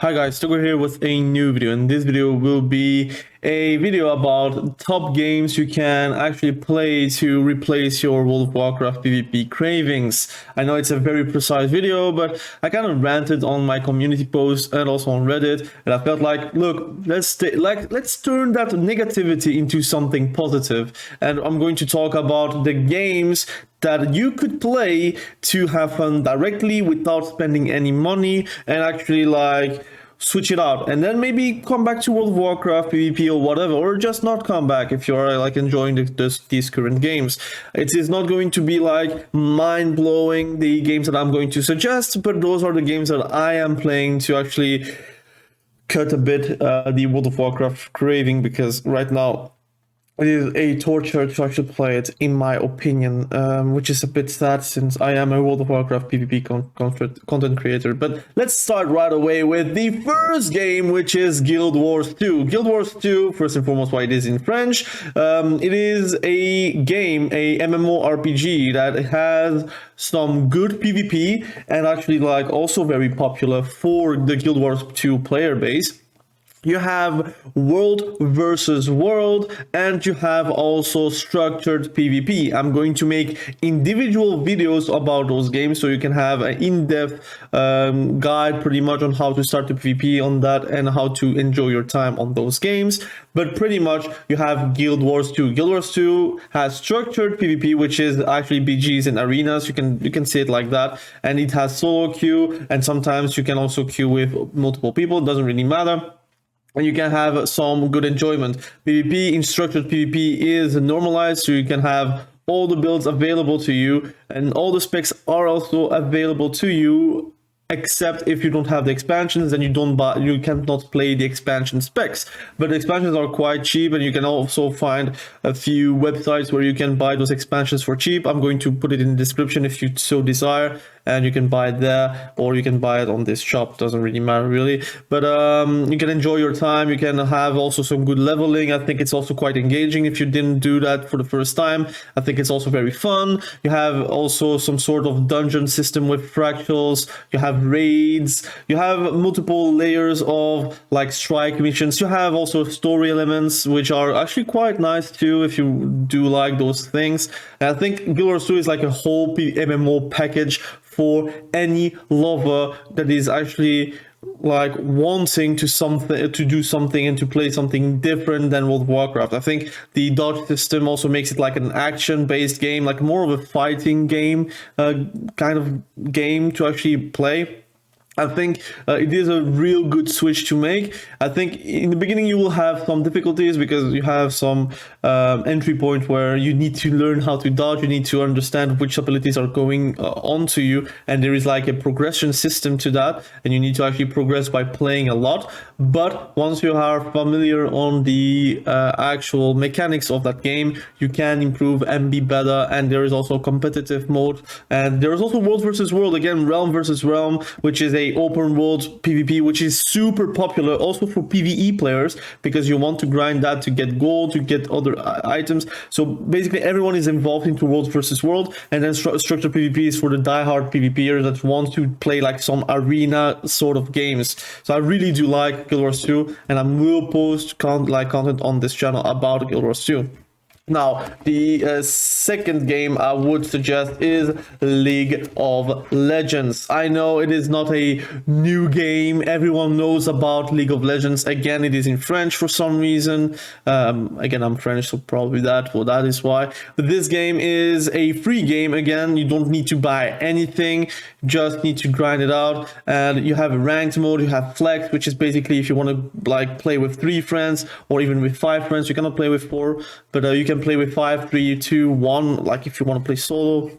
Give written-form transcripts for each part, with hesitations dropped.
Hi guys, Tucker here with a new video, and this video will be a video about top games you can actually play to replace your World of Warcraft PvP cravings. I know it's a very precise video, but I kind of ranted on my community post and also on Reddit, and I felt like, look, let's turn that negativity into something positive. And I'm going to talk about the games that you could play to have fun directly without spending any money and actually switch it out, and then maybe come back to World of Warcraft PvP or whatever, or just not come back if you're enjoying these current games. It is not going to be mind-blowing, the games that I'm going to suggest, but those are the games that I am playing to actually cut a bit the World of Warcraft craving, because right now it is a torture to actually play it, in my opinion, which is a bit sad since I am a World of Warcraft PvP content creator. But let's start right away with the first game, which is Guild Wars 2. Guild Wars 2, first and foremost, why it is in French. It is a game, a MMORPG that has some good PvP and actually also very popular for the Guild Wars 2 player base. You have world versus world, and you have also structured PvP. I'm going to make individual videos about those games so you can have an in-depth guide pretty much on how to start the PvP on that and how to enjoy your time on those games. But pretty much you have Guild Wars 2. Guild Wars 2 has structured PvP, which is actually BGs and arenas. You can say it like that, and it has solo queue, and sometimes you can also queue with multiple people. It doesn't really matter. And you can have some good enjoyment. PvP in structured PvP is normalized, so you can have all the builds available to you, and all the specs are also available to you, except if you don't have the expansions, then you cannot play the expansion specs. But the expansions are quite cheap, and you can also find a few websites where you can buy those expansions for cheap. I'm going to put it in the description if you so desire, and you can buy it there, or you can buy it on this shop. Doesn't really matter really, but you can enjoy your time. You can have also some good leveling. I think it's also quite engaging if you didn't do that for the first time. I think it's also very fun. You have also some sort of dungeon system with fractals. You have raids. You have multiple layers of strike missions. You have also story elements, which are actually quite nice too if you do like those things. And I think Guild Wars 2 is like a whole MMO package for any lover that is actually wanting to do something and to play something different than World of Warcraft. I think the dodge system also makes it like an action-based game, more of a fighting game kind of game to actually play. I think it is a real good switch to make. I think in the beginning you will have some difficulties because you have some entry point where you need to learn how to dodge. You need to understand which abilities are going onto you, and there is a progression system to that, and you need to actually progress by playing a lot. But once you are familiar on the actual mechanics of that game, you can improve and be better. And there is also competitive mode, and there is also world versus world, again realm versus realm, which is a open world PvP, which is super popular also for PvE players, because you want to grind that to get gold, to get other items. So basically everyone is involved into world versus world, and then structured PvP is for the diehard PvPers that want to play some arena sort of games. So I really do like Guild Wars 2, and I will post content on this channel about Guild Wars 2. Now, the second game I would suggest is League of Legends. I know it is not a new game. Everyone knows about League of Legends. Again, it is in French for some reason. Again, I'm French, so probably that is why. But this game is a free game. Again, you don't need to buy anything. Just need to grind it out. And you have a ranked mode. You have flex, which is basically if you want to play with 3 friends or even with 5 friends. You cannot play with 4, but you can play with 5, 3, 2, 1, if you want to play solo,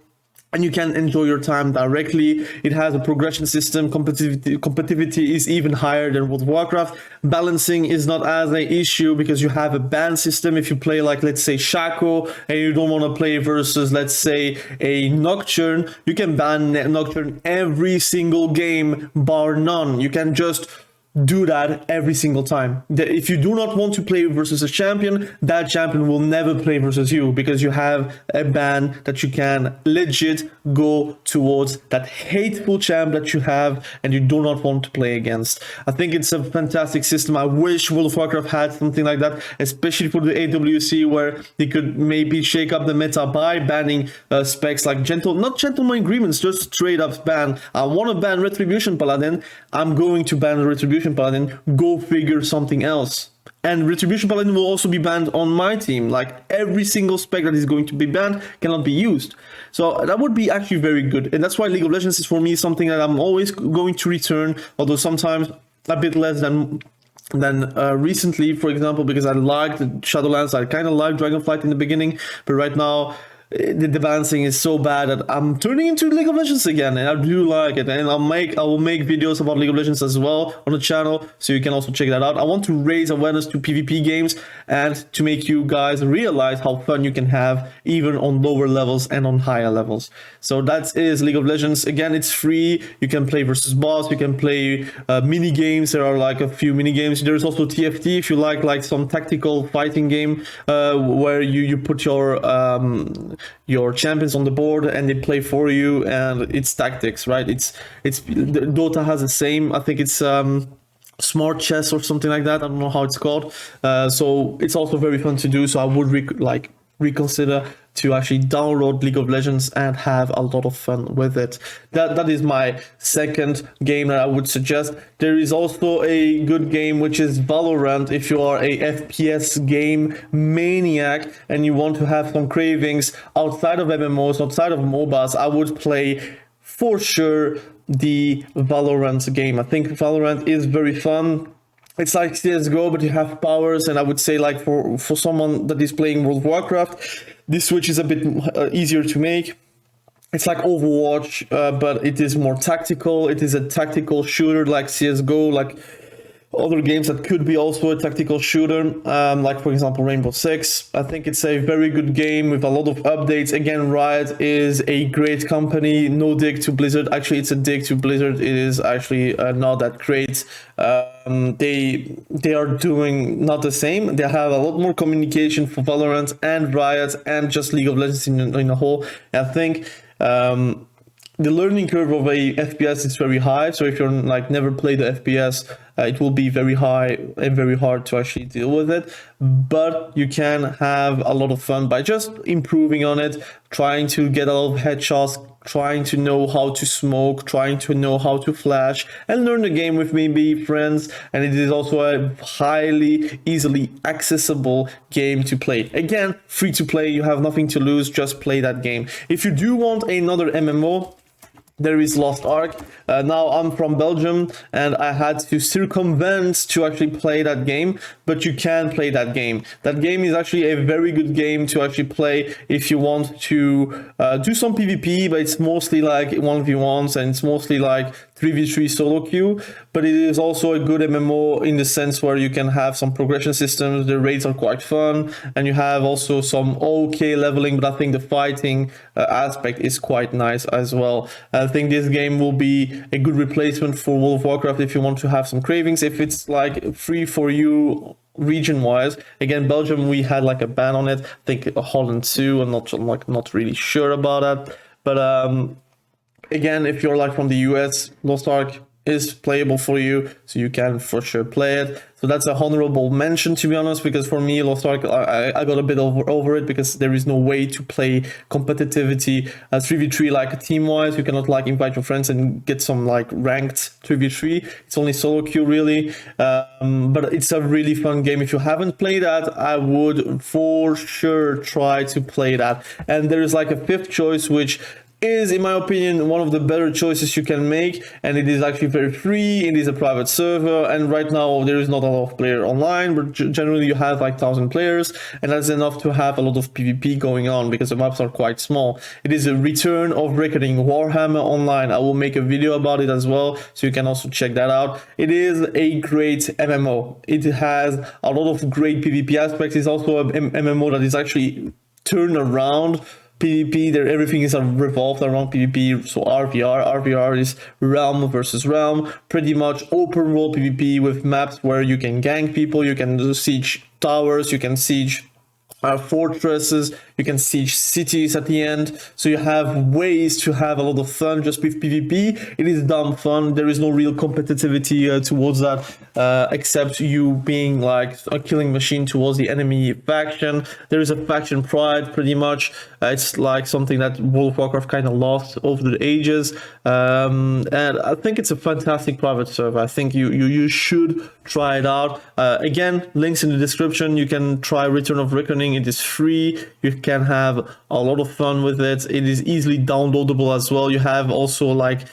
and you can enjoy your time directly. It has a progression system. Competitivity is even higher than World of Warcraft. Balancing is not as an issue because you have a ban system. If you play let's say Shaco, and you don't want to play versus, let's say, a Nocturne, you can ban Nocturne every single game bar none. You can just do that every single time. If you do not want to play versus a champion, that champion will never play versus you, because you have a ban that you can legit go towards that hateful champ that you have and you do not want to play against. I think it's a fantastic system. I wish World of Warcraft had something like that, especially for the AWC, where they could maybe shake up the meta by banning specs like not gentleman agreements, just straight up ban. I want to ban Retribution Paladin, I'm going to ban Retribution Paladin, go figure something else. And Retribution Paladin will also be banned on my team. Like, every single spec that is going to be banned cannot be used. So that would be actually very good. And that's why League of Legends is, for me, something that I'm always going to return, although sometimes a bit less than recently, for example, because I liked Shadowlands. I kind of liked Dragonflight in the beginning, but right now the balancing is so bad that I'm turning into League of Legends again, and I do like it. And I will make videos about League of Legends as well on the channel, so you can also check that out. I want to raise awareness to PvP games and to make you guys realize how fun you can have even on lower levels and on higher levels. So that is League of Legends. Again, it's free. You can play versus boss. You can play mini games. There are like a few mini games. There's also TFT if you like some tactical fighting game where you put your champions on the board and they play for you, and it's tactics, right? Dota has the same. I think it's smart chess or something like that. I don't know how it's called. So it's also very fun to do. So I would reconsider to actually download League of Legends and have a lot of fun with it. That is my second game that I would suggest. There is also a good game, which is Valorant. If you are a FPS game maniac and you want to have some cravings outside of MMOs, outside of MOBAs, I would play for sure the Valorant game. I think Valorant is very fun. It's like CSGO, but you have powers, and I would say, like, for someone that is playing World of Warcraft, this switch is a bit easier to make. It's like Overwatch, but it is more tactical. It is a tactical shooter like CSGO, like other games that could be also a tactical shooter, like for example Rainbow Six. I think it's a very good game with a lot of updates. Again, Riot is a great company. No dig to Blizzard. Actually, it's a dig to Blizzard. It is actually not that great. They are doing not the same. They have a lot more communication for Valorant and Riot and just League of Legends in a whole. I think the learning curve of a FPS is very high. So if you're like never played the FPS, it will be very high and very hard to actually deal with it. But you can have a lot of fun by just improving on it, trying to get a lot of headshots, trying to know how to smoke, trying to know how to flash, and learn the game with maybe friends. And it is also a highly easily accessible game to play. Again, free to play. You have nothing to lose. Just play that game. If you do want another MMO, there is Lost Ark. Now I'm from Belgium and I had to circumvent to actually play that game, but you can play that game. That game is actually a very good game to actually play if you want to do some PvP, but it's mostly like 1v1s and it's mostly like 3v3 solo queue, but it is also a good MMO in the sense where you can have some progression systems. The raids are quite fun and you have also some okay leveling, but I think the fighting aspect is quite nice as well. I think this game will be a good replacement for World of Warcraft if you want to have some cravings, if it's like free for you region wise. Again, Belgium, we had like a ban on it. I think Holland too. I'm not really sure about that, but again, if you're like from the US, Lost Ark is playable for you, so you can for sure play it. So that's a honorable mention, to be honest, because for me, Lost Ark, I got a bit over it because there is no way to play competitivity 3v3 like team-wise. You cannot like invite your friends and get some like ranked 3v3. It's only solo queue really, but it's a really fun game. If you haven't played that, I would for sure try to play that. And there is like a fifth choice, which is, in my opinion, one of the better choices you can make, and it is actually very free. It is a private server, and right now there is not a lot of players online, but generally you have like 1,000 players, and that's enough to have a lot of PvP going on because the maps are quite small. It is a Return of Reckoning Warhammer Online. I will make a video about it as well, so you can also check that out. It is a great MMO. It has a lot of great PvP aspects. It's also an MMO that is actually turned around PvP, there everything is revolved around PvP. So RVR is realm versus realm, pretty much open world PvP with maps where you can gank people, you can do siege towers, you can siege fortresses, you can siege cities at the end. So you have ways to have a lot of fun just with PvP. It is dumb fun. There is no real competitivity towards that, except you being like a killing machine towards the enemy faction. There is a faction pride, pretty much. It's like something that World of Warcraft kind of lost over the ages, and I think it's a fantastic private server. I think you should try it out. Again, links in the description. You can try Return of Reckoning. It is free. You can have a lot of fun with it. It is easily downloadable as well. You have also like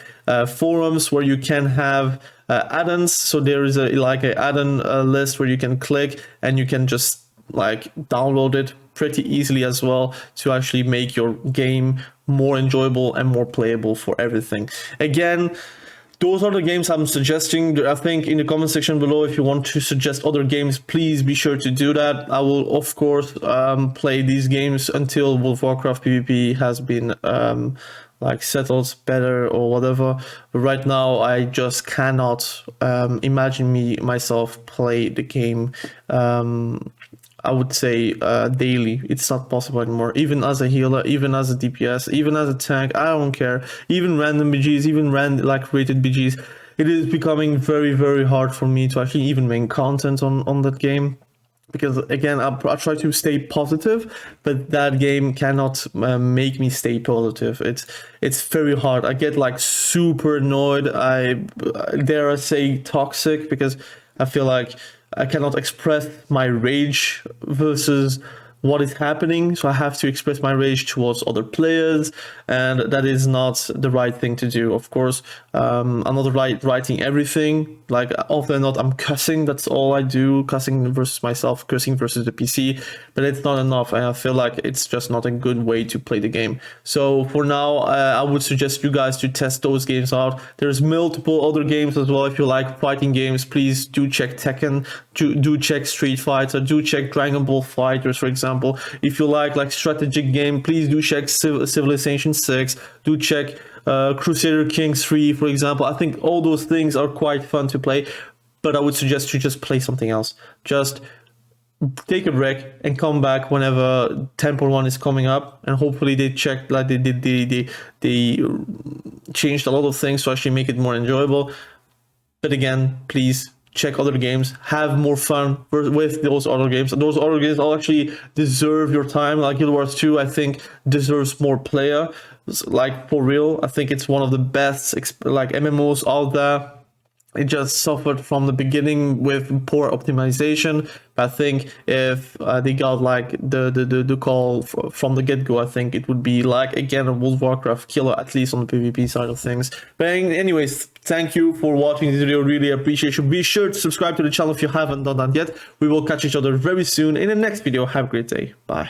forums where you can have add-ons. So there is a add-on list where you can click and you can just like download it pretty easily as well to actually make your game more enjoyable and more playable for everything. Again, those are the games I'm suggesting. I think in the comment section below, if you want to suggest other games, please be sure to do that. I will, of course, play these games until World of Warcraft PvP has been like settled better or whatever. But right now, I just cannot imagine myself play the game. I would say daily. It's not possible anymore. Even as a healer, even as a DPS, even as a tank, I don't care. Even random BGs, even like rated BGs, it is becoming very, very hard for me to actually even make content on that game. Because again, I try to stay positive, but that game cannot make me stay positive. It's very hard. I get like super annoyed. I dare I say toxic, because I feel like I cannot express my rage versus what is happening, so I have to express my rage towards other players, and that is not the right thing to do. Of course, I'm not writing everything. Like often not, I'm cussing. That's all I do. Cussing versus myself, cussing versus the PC. But it's not enough, and I feel like it's just not a good way to play the game. So for now, I would suggest you guys to test those games out. There's multiple other games as well. If you like fighting games, please do check Tekken. Do check Street Fighter. Do check Dragon Ball Fighters, for example. If you like strategic game, please do check Civilization 6. Do check Crusader Kings 3, for example. I think all those things are quite fun to play, but I would suggest you just play something else. Just take a break and come back whenever Temple 1 is coming up, and hopefully they checked, like they changed a lot of things to actually make it more enjoyable. But again, please check other games, have more fun with those other games. Those other games all actually deserve your time. Like Guild Wars 2, I think deserves more player. Like for real, I think it's one of the best like MMOs out there. It just suffered from the beginning with poor optimization. But I think if they got like the call from the get-go, I think it would be like again a World of Warcraft killer, at least on the PvP side of things. But anyways, thank you for watching this video. Really appreciate you. Be sure to subscribe to the channel if you haven't done that yet. We will catch each other very soon in the next video. Have a great day. Bye.